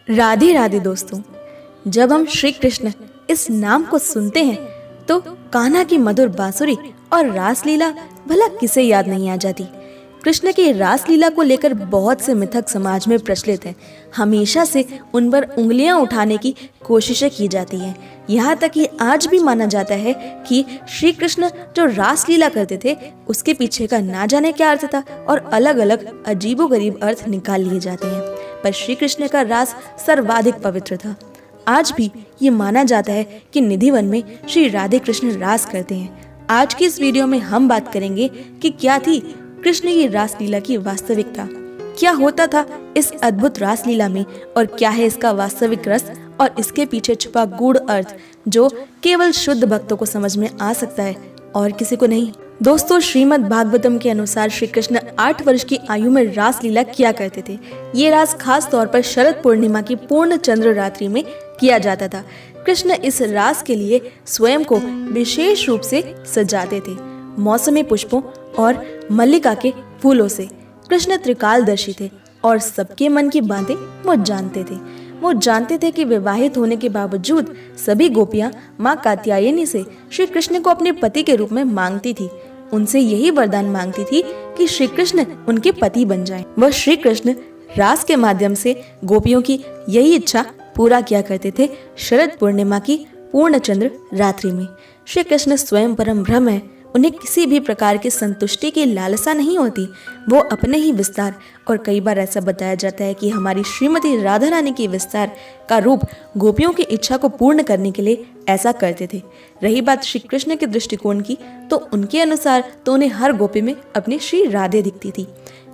राधे राधे दोस्तों। जब हम श्री कृष्ण इस नाम को सुनते हैं तो कान्हा की मधुर बांसुरी और रासलीला भला किसे याद नहीं आ जाती। कृष्ण की रासलीला को लेकर बहुत से मिथक समाज में प्रचलित हैं। हमेशा से उन पर उंगलियां उठाने की कोशिशें की जाती हैं। यहाँ तक कि आज भी माना जाता है कि श्री कृष्ण जो रासलीला करते थे उसके पीछे का ना जाने क्या अर्थ था और अलग अलग अजीबोगरीब अर्थ निकाल लिए जाते हैं। पर श्री कृष्ण का रास सर्वाधिक पवित्र था। आज भी ये माना जाता है कि निधि वन में श्री राधे कृष्ण रास करते हैं। आज की इस वीडियो में हम बात करेंगे कि क्या थी कृष्ण की रासलीला की वास्तविकता, क्या होता था इस अद्भुत रासलीला में और क्या है इसका वास्तविक रस और इसके पीछे छुपा गूढ़ अर्थ जो केवल शुद्ध भक्तों को समझ में आ सकता है और किसी को नहीं। दोस्तों, श्रीमद् भागवतम के अनुसार श्री कृष्ण 8 वर्ष की आयु में रासलीला किया करते थे। ये रास खास तौर पर शरद पूर्णिमा की पूर्ण चंद्र रात्रि में किया जाता था। कृष्ण इस रास के लिए स्वयं को विशेष रूप से सजाते थे। मौसमी पुष्पों और मल्लिका के फूलों से कृष्ण त्रिकालदर्शी थे और सबके मन की बातें वो जानते थे। वो जानते थे कि विवाहित होने के बावजूद सभी गोपियां माँ कात्यायनी से श्री कृष्ण को अपने पति के रूप में मांगती थी। उनसे यही वरदान मांगती थी कि श्री कृष्ण उनके पति बन जाएं। वह श्री कृष्ण रास के माध्यम से गोपियों की यही इच्छा पूरा किया करते थे। शरद पूर्णिमा की पूर्ण चंद्र रात्रि में श्री कृष्ण स्वयं परम ब्रह्म है। उन्हें किसी भी प्रकार की संतुष्टि की लालसा नहीं होती। वो अपने ही विस्तार, और कई बार ऐसा बताया जाता है कि हमारी श्रीमती राधा रानी के विस्तार का रूप गोपियों की इच्छा को पूर्ण करने के लिए ऐसा करते थे। रही बात श्री कृष्ण के दृष्टिकोण की, तो उनके अनुसार तो उन्हें हर गोपी में अपनी श्री राधे दिखती थी।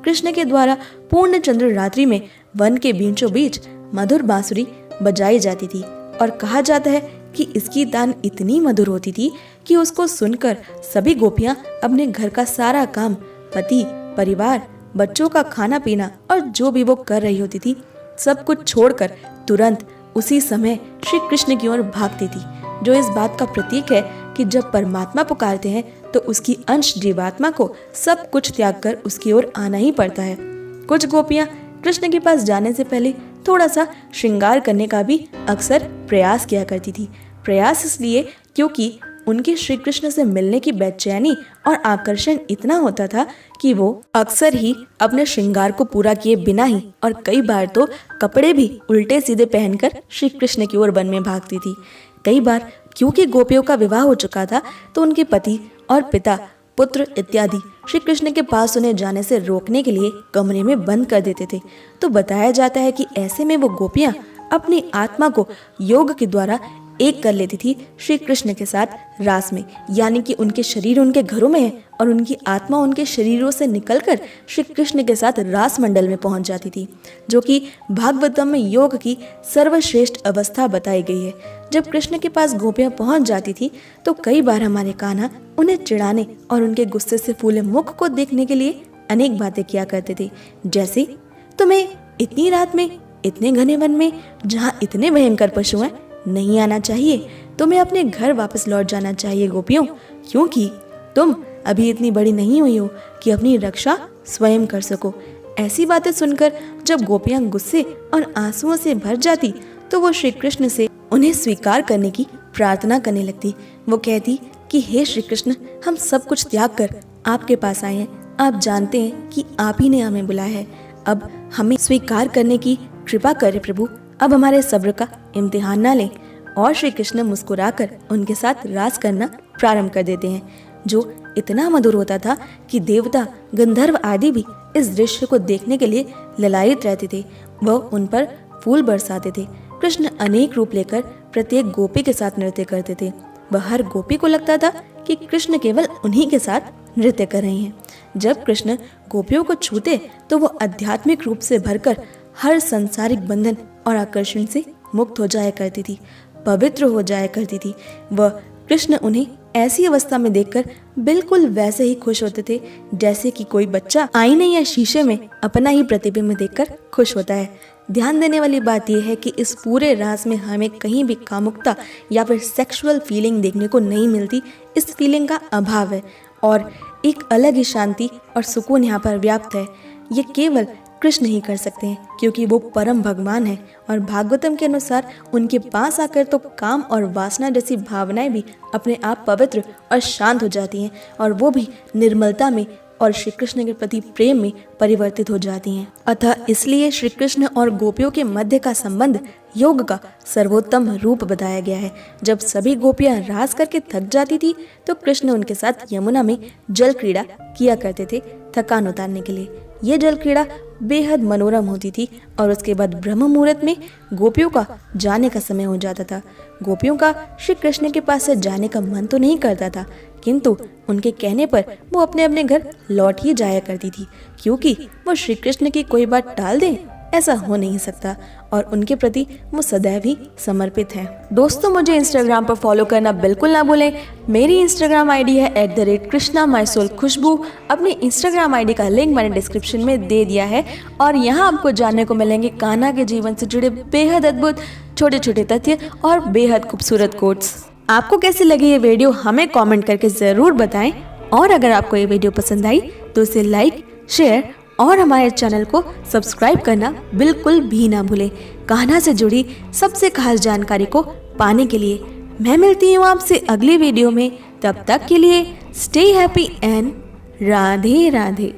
कृष्ण के द्वारा पूर्ण चंद्र रात्रि में वन के बीचों बीच मधुर बांसुरी बजाई जाती थी और कहा जाता है कि इसकी तान इतनी मधुर होती थी कि उसको सुनकर सभी गोपियां अपने घर का सारा काम, पति, परिवार, बच्चों का खाना पीना और जो भी वो कर रही होती थी सब कुछ छोड़कर तुरंत उसी समय श्री कृष्ण की ओर भागती थी। जो इस बात का प्रतीक है कि जब परमात्मा पुकारते हैं तो उसकी अंश जीवात्मा को सब कुछ त्याग कर उसकी ओर आना ही पड़ता है। कुछ गोपियां कृष्ण के पास जाने से पहले थोड़ा सा श्रृंगार करने का भी अक्सर प्रयास किया करती थी। प्रयास इसलिए क्योंकि उनके श्री कृष्ण से मिलने की बेचैनी और आकर्षण इतना होता था कि वो अक्सर ही अपने श्रृंगार को पूरा किए बिना ही और कई बार तो कपड़े भी उल्टे सीधे पहनकर श्री कृष्ण की ओर वन में भागती थी। कई बार क्योंकि गोपियों का विवाह हो चुका था तो उनके पति और पिता, पुत्र इत्यादि श्री कृष्ण के पास उन्हें जाने से रोकने के लिए कमरे में बंद कर देते थे। तो बताया जाता है कि ऐसे में वो गोपियां अपनी आत्मा को योग के द्वारा एक कर लेती थी श्री कृष्ण के साथ रास में, यानी कि उनके शरीर उनके घरों में है और उनकी आत्मा उनके शरीरों से निकलकर श्री कृष्ण के साथ रास मंडल में पहुंच जाती थी, जो कि भागवतम में योग की सर्वश्रेष्ठ अवस्था बताई गई है। जब कृष्ण के पास गोपियां पहुंच जाती थी तो कई बार हमारे कान्हा उन्हें चिढ़ाने और उनके गुस्से से फूले मुख को देखने के लिए अनेक बातें किया करते थे, जैसे तुम्हें इतनी रात में इतने घने वन में जहाँ इतने भयंकर पशु हैं नहीं आना चाहिए। तुम्हें अपने घर वापस लौट जाना चाहिए गोपियों, क्योंकि तुम अभी इतनी बड़ी नहीं हुई हो कि अपनी रक्षा स्वयं कर सको। ऐसी बातें सुनकर जब गोपियां गुस्से और आंसुओं से भर जाती तो वो श्री कृष्ण से उन्हें स्वीकार करने की प्रार्थना करने लगती। वो कहती कि हे श्री कृष्ण, हम सब कुछ त्याग कर आपके पास आए हैं। आप जानते हैं कि आप ही ने हमें बुलाया है। अब हमें स्वीकार करने की कृपा करें प्रभु। अब हमारे सब्र का इम्तिहान ना लें। और श्री कृष्ण मुस्कुराकर उनके साथ रास करना प्रारंभ कर देते हैं, जो इतना मधुर होता था कि देवता, गंधर्व आदि भी इस दृश्य को देखने के लिए ललायित रहते थे। वह उन पर फूल बरसाते थे। कृष्ण अनेक रूप लेकर प्रत्येक गोपी के साथ नृत्य करते थे। वह हर गोपी को लगता था कि कृष्ण केवल उन्हीं के साथ नृत्य कर रहे हैं। जब कृष्ण गोपियों को छूते तो वो आध्यात्मिक रूप से भरकर हर संसारिक बंधन और आकर्षण से मुक्त हो जाया करती थी, पवित्र हो जाया करती थी। वह कृष्ण उन्हें ऐसी अवस्था में देखकर बिल्कुल वैसे ही खुश होते थे जैसे कि कोई बच्चा आईने या शीशे में अपना ही प्रतिबिंब देखकर खुश होता है। ध्यान देने वाली बात यह है कि इस पूरे रास में हमें कहीं भी कामुकता या फिर सेक्सुअल फीलिंग देखने को नहीं मिलती। इस फीलिंग का अभाव है और एक अलग ही शांति और सुकून यहाँ पर व्याप्त है। ये केवल कृष्ण ही कर सकते हैं, क्योंकि वो परम भगवान है। और भागवतम के अनुसार उनके पास आकर तो काम और वासना जैसी भावनाएं भी अपने आप पवित्र और शांत हो जाती हैं, और वो भी निर्मलता में और श्री कृष्ण के प्रति प्रेम में परिवर्तित हो जाती हैं। अतः इसलिए श्री कृष्ण और गोपियों के मध्य का संबंध योग का सर्वोत्तम रूप बताया गया है। जब सभी गोपियां रास करके थक जाती थी तो कृष्ण उनके साथ यमुना में जल क्रीड़ा किया करते थे थकान उतारने के लिए। ये जल क्रीड़ा बेहद मनोरम होती थी और उसके बाद ब्रह्म मुहूर्त में गोपियों का जाने का समय हो जाता था। गोपियों का श्री कृष्ण के पास से जाने का मन तो नहीं करता था, किंतु उनके कहने पर वो अपने अपने घर लौट ही जाया करती थी, क्योंकि वो श्री कृष्ण की कोई बात टाल दें ऐसा हो नहीं सकता और उनके प्रति वो सदैव ही समर्पित हैं। दोस्तों, मुझे इंस्टाग्राम पर फॉलो करना बिल्कुल ना भूलें। मेरी इंस्टाग्राम आईडी है @krishna_my_soul_khushbu। अपनी इंस्टाग्राम आईडी का लिंक मैंने डिस्क्रिप्शन में दे दिया है और यहाँ आपको जानने को मिलेंगे कान्हा के जीवन से जुड़े बेहद अद्भुत छोटे छोटे तथ्य और बेहद खूबसूरत कोट्स। आपको कैसी लगी ये वीडियो हमें कमेंट करके ज़रूर बताएं, और अगर आपको ये वीडियो पसंद आई तो इसे लाइक, शेयर और हमारे चैनल को सब्सक्राइब करना बिल्कुल भी ना भूलें। कान्हा से जुड़ी सबसे खास जानकारी को पाने के लिए मैं मिलती हूँ आपसे अगली वीडियो में। तब तक के लिए stay happy and Radhe Radhe.